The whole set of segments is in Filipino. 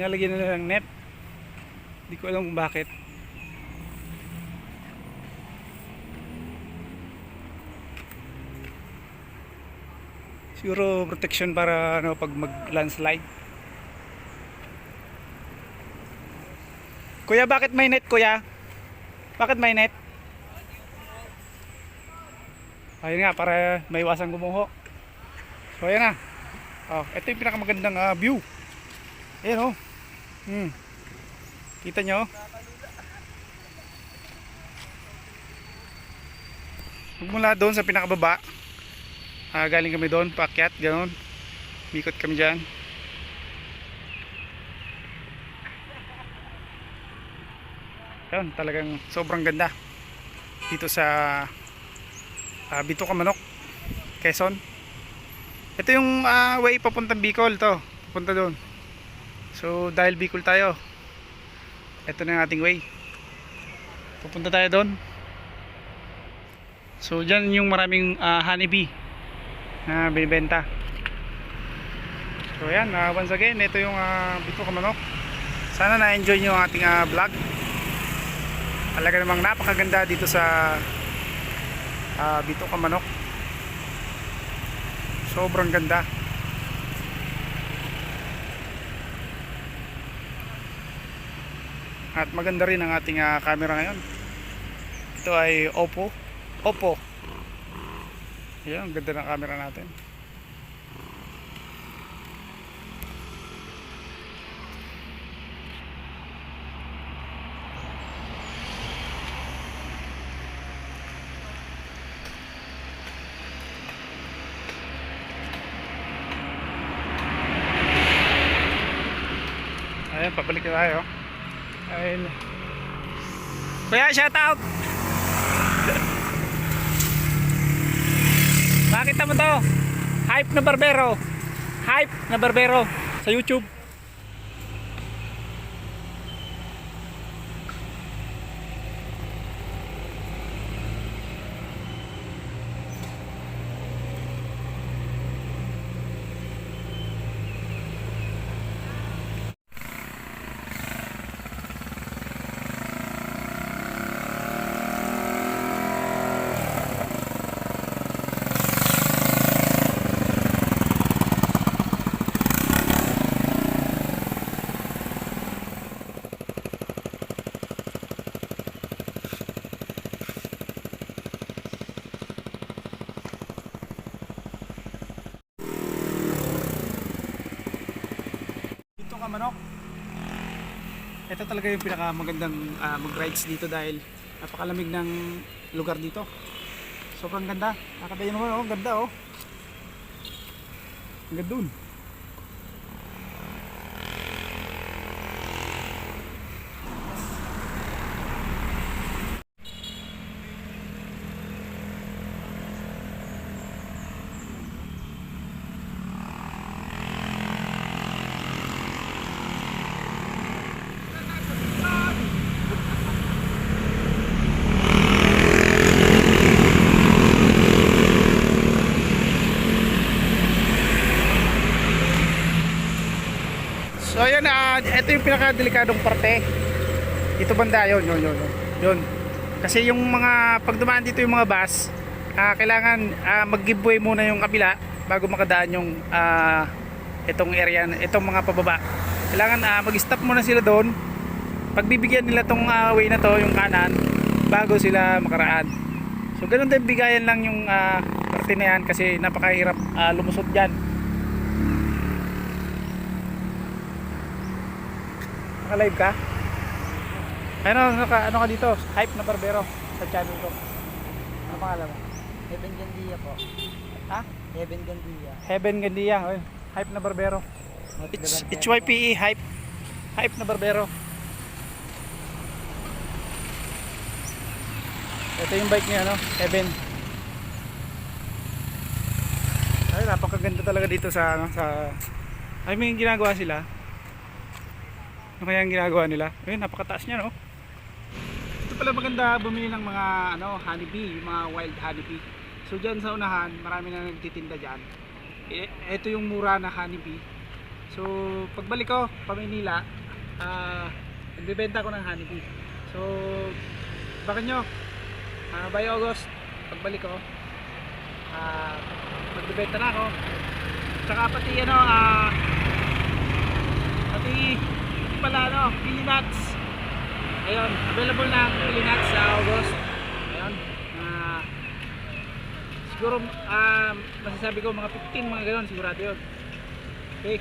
Nilalagyan nila ng net. Hindi ko alam kung bakit. Siguro protection para ano pag mag-landslide. Kuya, bakit may net, kuya? Bakit may net? Ayun nga, para maiwasan gumuho. So ayan na. Oh, ito yung pinakamagandang view. Ayan oh. Kita nyo? Mula doon sa pinakababa, galing kami doon, paakyat, ganoon. Mikot kami dyan. Ayun, talagang sobrang ganda dito sa Bito ka Manok, Quezon. Ito yung way papuntang Bicol to, papunta doon. So dahil Bicol tayo, ito na yung ating way. Pupunta tayo doon. So dyan yung maraming honeybee na binibenta. So yan, once again, ito yung Bito ka Manok. Sana na-enjoy nyo ang ating vlog. Talaga namang napakaganda dito sa Bito ka Manok. Sobrang ganda. At maganda rin ang ating camera ngayon. Ito ay Oppo. Ayan, ang ganda ng camera natin. Ayan, pabalik na tayo. Ayun. Kuya, shout out. Makita mo to. Hype na barbero sa YouTube. Bito ka Manok. Ito talaga yung pinakamagandang mag-rides dito dahil napakalamig ng lugar dito. Sobrang ganda. Nakakatayo naman oh, ganda oh. Hanggang dun. So ayan, ito yung pinakadelikadong parte. Dito banda, yun. Kasi yung mga pag dumaan dito yung mga bus, kailangan mag-giveaway muna yung kabila bago makadaan yung itong area, itong mga pababa. Kailangan mag-stop muna sila doon. Pagbibigyan nila tong way na to, yung kanan, bago sila makaraan. So ganun din, bigayan lang yung parte na yan kasi napakahirap lumusot dyan. Naka-live ka? Ano ka dito? Hype na barbero sa channel ko. Ano pangalan mo? Heaven Gandia po. Ha? Heaven Gandia. Heaven Gandia. Hype na barbero. It's YPE hype. Hype na barbero. Ito yung bike niya, no? Heaven. Ay, napakaganda talaga dito sa ay, may ginagawa sila. Ano kaya ang ginagawa nila? Ayun, napakataas niya, no? Ito pala maganda bumili ng mga honeybee, yung mga wild honeybee. So dyan sa unahan, marami na nagtitinda dyan. Ito yung mura na honeybee. So pagbalik ko pa Maynila, nagbebenta ko ng honeybee. So bakit nyo, by August pagbalik ko, magbebenta na ako. Tsaka pati pati pala pili nuts. Ayun, available na ang pili nuts sa August. Ayun, siguro masasabi ko mga 15 mga gano'n, sigurado yun. Okay,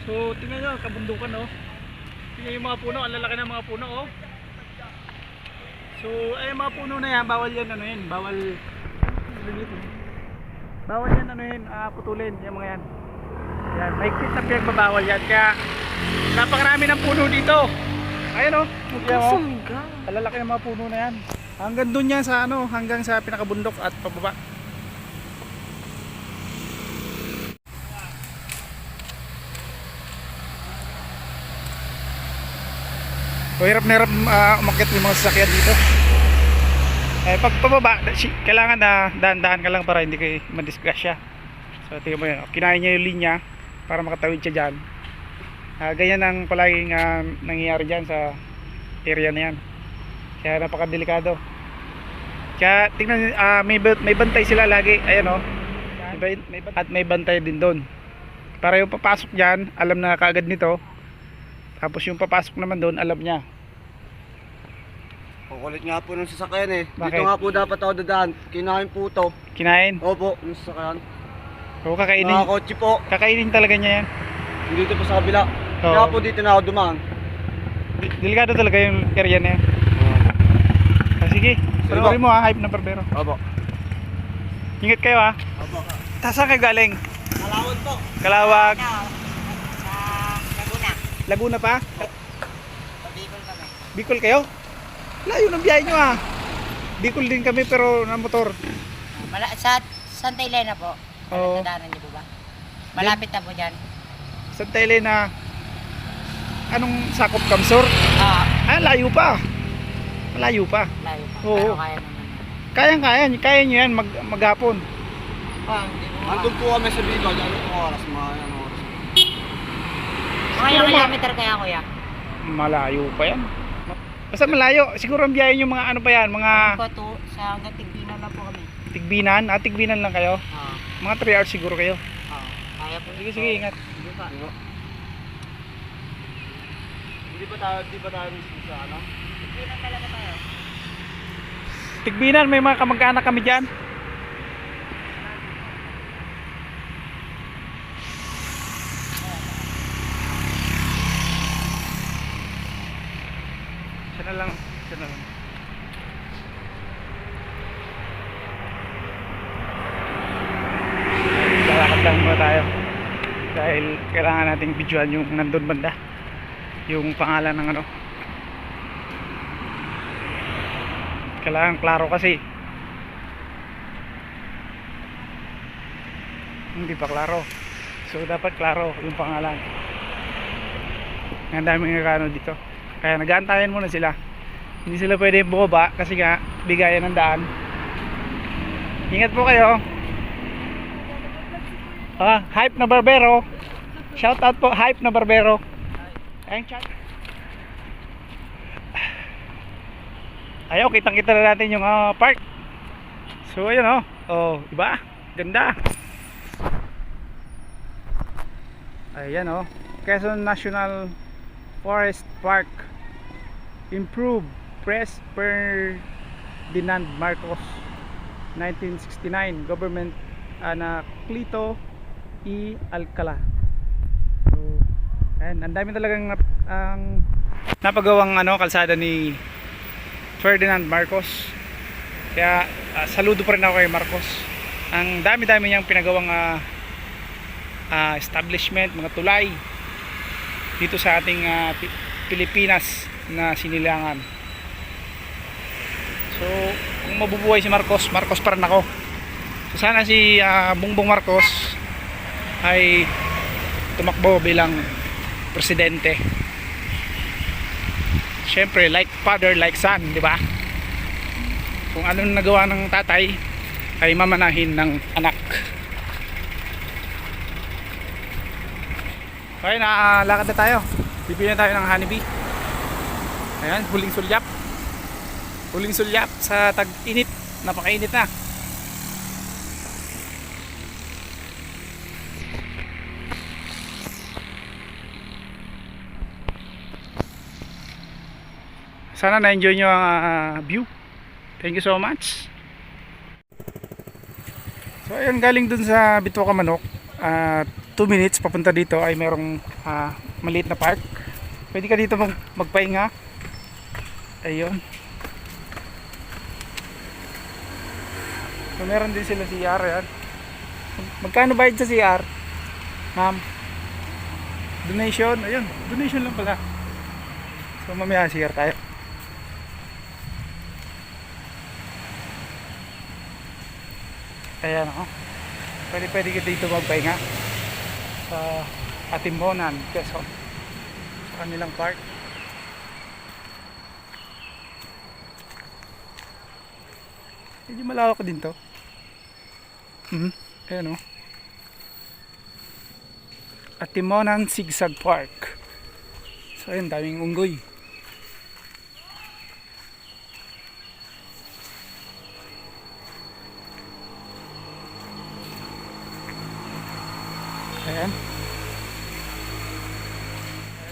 so tingnan nyo, kabundukan tingnan yung mga puno, ang lalaki ng mga puno So ay mga puno na yan, bawal yan bawal yan putulin yung mga yan. Yan, mahigpit na pinagbabawal yan, kaya napakarami ng puno dito. Ayan ang lalaki ng mga puno na yan. Hanggang dun yan sa hanggang sa pinakabundok at pababa. So, hirap na hirap umakyat yung mga sasakyan dito. Pag pababa, kailangan na dahan-dahan ka lang para hindi kayo madisgrasya. So tingnan mo yan, kinain niya yung linya para makatawid siya dyan. Ganyan ang palaging nangyayari dyan sa area na yan. Kaya napakadelikado. Kaya tingnan, may bantay sila lagi. Ayan at may bantay din doon. Para yung papasok dyan, alam na kaagad nito. Tapos yung papasok naman doon, alam niya. Kukulit nga po ng sasakyan eh. Bakit? Dito nga po dapat ako dadaan. Kinain po ito. Kinain? Opo, yung sasakyan. O kakainin. Mga kotse po. Kakainin talaga niya yan. Dito po sa kabila. Oo. Kaya po dito na ako dumaan. Delikado talaga yung area na yan. Sige, panoorin mo hype na barbero. Opo. Ingat kayo Opo. Saan kayo galing? Kalawad po. Kalawag. Laguna. Laguna pa? Bicol kami. Bicol kayo? Layo ng biyahe nyo Bicol din kami pero na motor. Sa Santa Elena po. Oo. Nadaanan niyo po ba? Malapit na po dyan. Santa Elena. Anong sakop, Kamsur? Layo pa. Malayo pa. Layo pa. Oo. Pero kaya naman. Kaya nyo yan maghapon. Hindi po. Andun po kami sa Bicol. Ano po oras? Mga oras. Mga ilang kilometer kaya kuya? Malayo pa yan. Basta malayo. Siguro ang biyahe nyo mga pa yan, mga Sa hanggang Tigbinan na po kami. Tigbinan. Tigbinan lang kayo. Mga 3 hours siguro kayo. Kaya po. Sige, ingat. Hindi pa. Hindi pa tayo mismo sa ano? Tigbinan talaga tayo. Tigbinan, may mga kamag-anak kami dyan. Siya na lang. Lalakad lang muna tayo. Dahil kailangan nating videoan yung nandun banda. Yung pangalan ng kailangan klaro kasi hindi pa klaro, so dapat klaro yung pangalan. Ang daming nakano dito, kaya nag-aantayan muna sila, hindi sila pwede bumaba kasi nga bigayan ng daan. Ingat po kayo. Hype na barbero, shout out po, hype na barbero. Ayun, chat. Ayaw, kitang-kita na natin yung park. So ayun diba? Ganda. Ayan Quezon National Forest Park. Improve Pres Ferdinand Marcos 1969. Government Anacleto E. Alcala. So ayan, ang dami talagang napagawang kalsada ni Ferdinand Marcos. Kaya saludo pa rin ako kay Marcos. Ang dami-dami niyang pinagawang establishment, mga tulay dito sa ating Pilipinas na sinilangan. So kung mabubuhay si Marcos, Marcos pa rin ako. So sana si Bongbong Marcos ay tumakbo bilang presidente. Siyempre, like father, like son, di ba? Kung anong nagawa ng tatay ay mamanahin ng anak. Okay, lakad na tayo. Bibili na tayo ng honeybee. Ayan, huling sulyap. Huling sulyap sa tag-init. Napakainit na. Sana na-enjoy nyo ang view. Thank you so much. So ayun, galing dun sa Bituka Manok, 2 minutes papunta dito ay merong maliit na park. Pwede ka dito magpahinga. Ayun. So meron din sila CR. Yan. Magkano bayad sa CR? Ma'am? Donation. Ayun, donation lang pala. So mamaya CR tayo. Ayan o. Pwede ka dito magpahinga sa Atimbonan, Quezon, sa kanilang park. Medyo malawak din to. Ayan o. Atimbonan Zigzag Park. So ayan, daming unggoy. Ayan.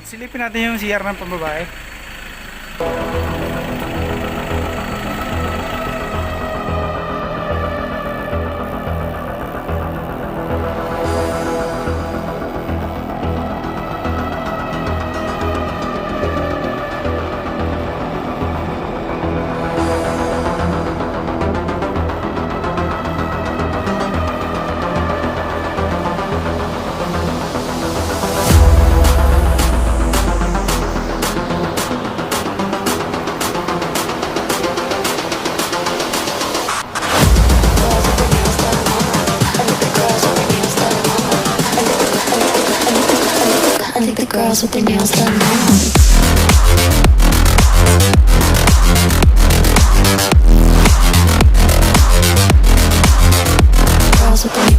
Silipin natin yung CR ng pambabae. I think the girls with their nails done now. Girls with their